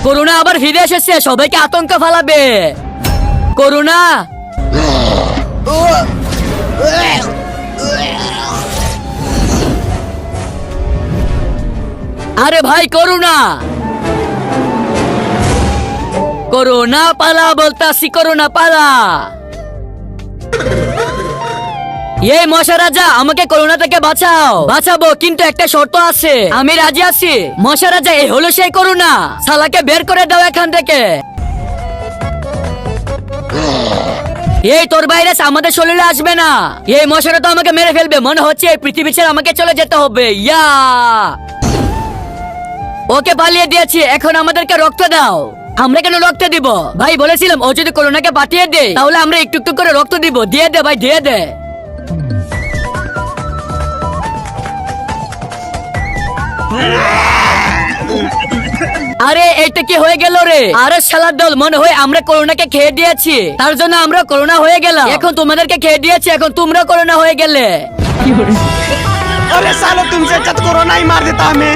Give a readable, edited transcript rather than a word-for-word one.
Corona আবার ফিরে এসেছে, সবাইকে আতঙ্ক ফেলাবে। করোনা আরে ভাই করোনা করোনা পালা বলতাছি, করোনা পালা। এই মশা রাজা, আমাকে করোনা থেকে বাঁচাও। বাঁচাবো, কিন্তু একটা শর্ত আছে। আমি রাজি আছি। মশা রাজা, এই হলো সেই করোনা, শালাকে বের করে দাও এখান থেকে। এই তোর ভাইরাস আমাদের শরীরে আসবে না। এই মশারা তো আমাকে মেরে ফেলবে, মনে হচ্ছে এই পৃথিবী ছেড়ে আমাকে চলে যেতে হবে। ইয়া ওকে পালিয়ে দিয়েছি, এখন আমাদেরকে রক্ত দাও। আমরা কেন রক্ত দিব? ভাই বলেছিলাম ও যদি করোনাকে পাঠিয়ে দেয় তাহলে আমরা একটু একটু করে রক্ত দিব। দিয়ে দে ভাই, দিয়ে দে। আরে এইটা কি হয়ে গেল রে? আরে শালার দল, মনে হয় আমরা করোনাকে খেয়ে দিয়েছি, তার জন্য আমরা করোনা হয়ে গেলাম। এখন তোমাদেরকে খেয়ে দিয়েছি, এখন তোমরা করোনা হয়ে গেলে। अरे सालो तुमसे चत कोरोना ही मार देता हमें।